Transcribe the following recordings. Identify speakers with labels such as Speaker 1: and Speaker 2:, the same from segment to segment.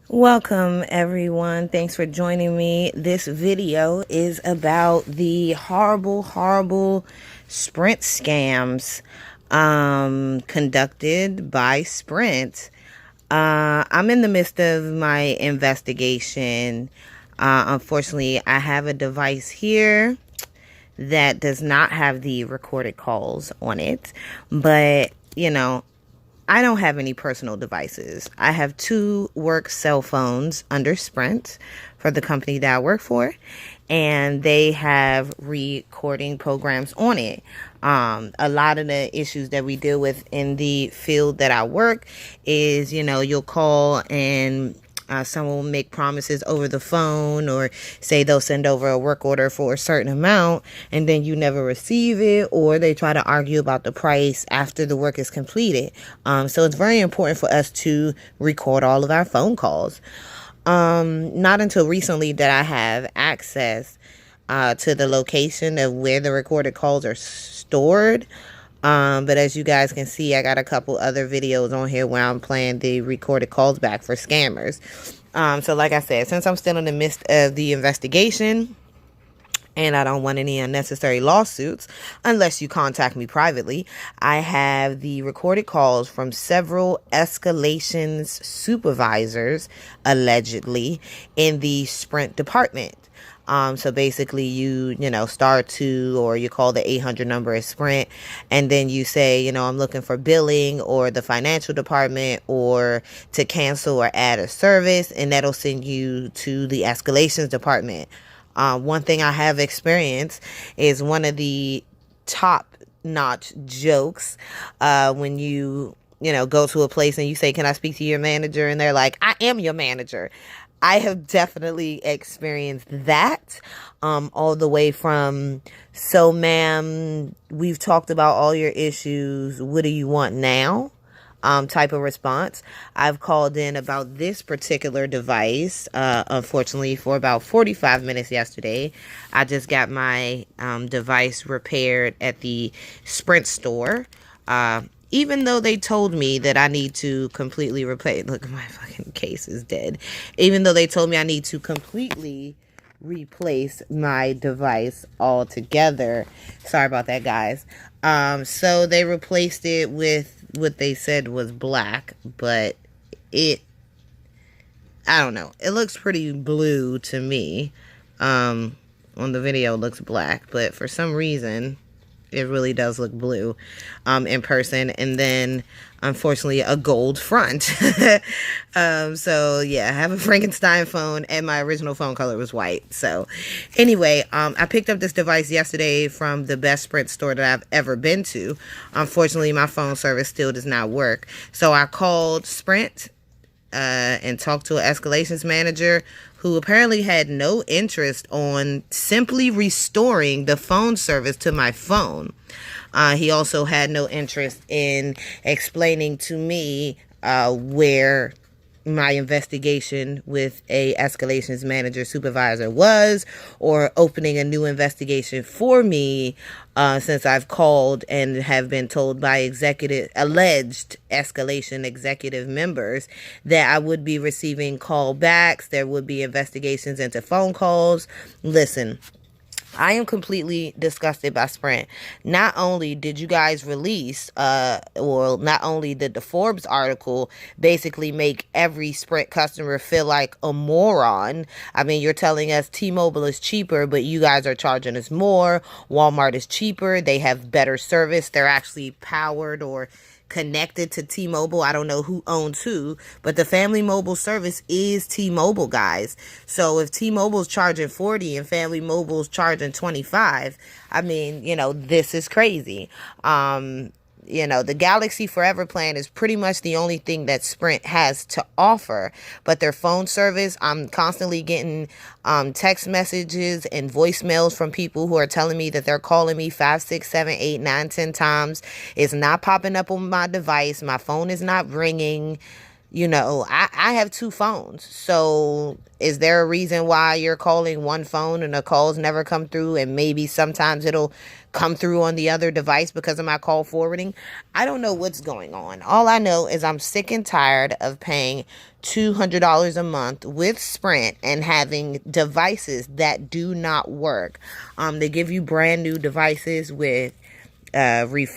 Speaker 1: Welcome everyone. Thanks for joining me. This video is about the horrible Sprint scams conducted by Sprint. I'm in the midst of my investigation. Unfortunately, I have a device here that does not have the recorded calls on it, but I don't have any personal devices. I have two work cell phones under Sprint for the company that I work for, and they have recording programs on it. A lot of the issues that we deal with in the field that I work is, you'll call and someone will make promises over the phone or say they'll send over a work order for a certain amount and then you never receive it, or they try to argue about the price after the work is completed. So it's very important for us to record all of our phone calls. Not until recently did I have access to the location of where the recorded calls are stored. But as you guys can see, I got a couple other videos on here where I'm playing the recorded calls back for scammers. So like I said, since I'm still in the midst of the investigation and I don't want any unnecessary lawsuits unless you contact me privately, I have the recorded calls from several escalations supervisors, allegedly, in the Sprint department. So basically you star 2 or you call the 800 number at Sprint and then you say, I'm looking for billing or the financial department or to cancel or add a service, and that'll send you to the escalations department. One thing I have experienced is one of the top notch jokes, when you go to a place and you say, can I speak to your manager? And they're like, I am your manager. I have definitely experienced that, all the way from, so ma'am, we've talked about all your issues. What do you want now? Type of response. I've called in about this particular device, unfortunately, for about 45 minutes yesterday. I just got my device repaired at the Sprint store. Even though they told me that I need to completely replace, look, my fucking case is dead. Even though they told me I need to completely replace my device altogether. Sorry about that, guys. So they replaced it with what they said was black, but I don't know. It looks pretty blue to me. On the video it looks black, but for some reason it really does look blue in person, and then unfortunately a gold front. So yeah, I have a Frankenstein phone and my original phone color was white. So anyway, I picked up this device yesterday from the best Sprint store that I've ever been to. Unfortunately, my phone service still does not work, so I called Sprint and talked to an escalations manager who apparently had no interest on simply restoring the phone service to my phone. He also had no interest in explaining to me where my investigation with a escalations manager supervisor was, or opening a new investigation for me, since I've called and have been told by alleged escalation executive members that I would be receiving callbacks. There would be investigations into phone calls. Listen, I am completely disgusted by Sprint. Not only did you guys release, or not only did the Forbes article basically make every Sprint customer feel like a moron. I mean, you're telling us T-Mobile is cheaper, but you guys are charging us more. Walmart is cheaper. They have better service. They're actually powered or connected to T-Mobile. I don't know who owns who, but the family mobile service is T-Mobile, guys. So if T-Mobile's charging 40 and family mobile's charging 25, I mean, this is crazy. The Galaxy Forever plan is pretty much the only thing that Sprint has to offer. But their phone service, I'm constantly getting text messages and voicemails from people who are telling me that they're calling me 5, 6, 7, 8, 9, 10 times. It's not popping up on my device. My phone is not ringing. I have two phones. So is there a reason why you're calling one phone and the calls never come through, and maybe sometimes it'll come through on the other device because of my call forwarding? I don't know what's going on. All I know is I'm sick and tired of paying $200 a month with Sprint and having devices that do not work. They give you brand new devices with with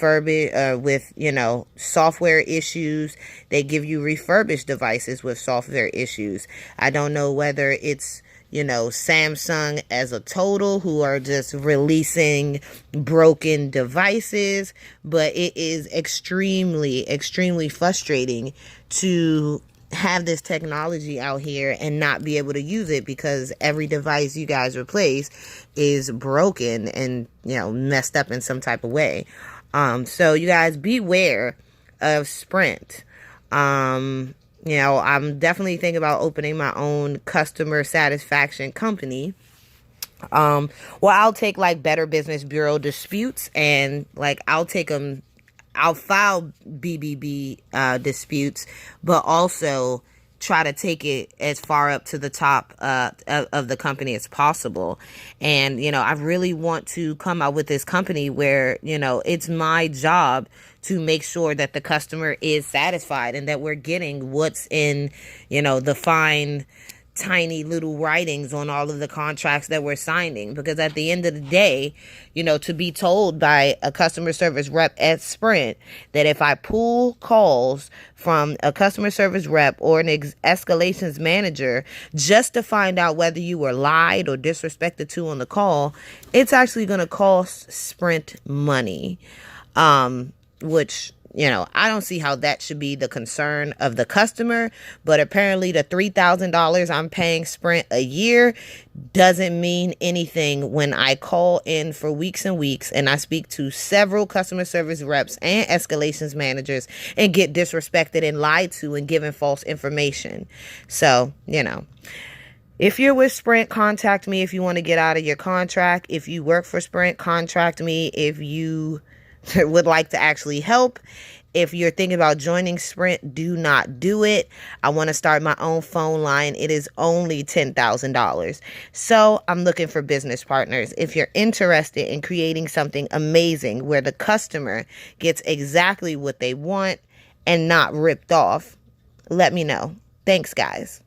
Speaker 1: software issues. They give you refurbished devices with software issues. I don't know whether it's Samsung as a total, who are just releasing broken devices, but it is extremely frustrating to have this technology out here and not be able to use it, because every device you guys replace is broken and messed up in some type of way. So you guys beware of Sprint. I'm definitely thinking about opening my own customer satisfaction company. Well, I'll take like Better Business Bureau disputes, and like I'll file BBB disputes, but also try to take it as far up to the top of the company as possible. And, I really want to come out with this company where, it's my job to make sure that the customer is satisfied and that we're getting what's in, the fine tiny little writings on all of the contracts that we're signing. Because at the end of the day, to be told by a customer service rep at Sprint that if I pull calls from a customer service rep or an escalations manager just to find out whether you were lied or disrespected to on the call, it's actually going to cost Sprint money, which I don't see how that should be the concern of the customer. But apparently the $3,000 I'm paying Sprint a year doesn't mean anything when I call in for weeks and weeks and I speak to several customer service reps and escalations managers and get disrespected and lied to and given false information. So, if you're with Sprint, contact me if you want to get out of your contract. If you work for Sprint, contact me if you would like to actually help. If you're thinking about joining Sprint, do not do it. I want to start my own phone line. It is only $10,000. So I'm looking for business partners. If you're interested in creating something amazing where the customer gets exactly what they want and not ripped off, let me know. Thanks, guys.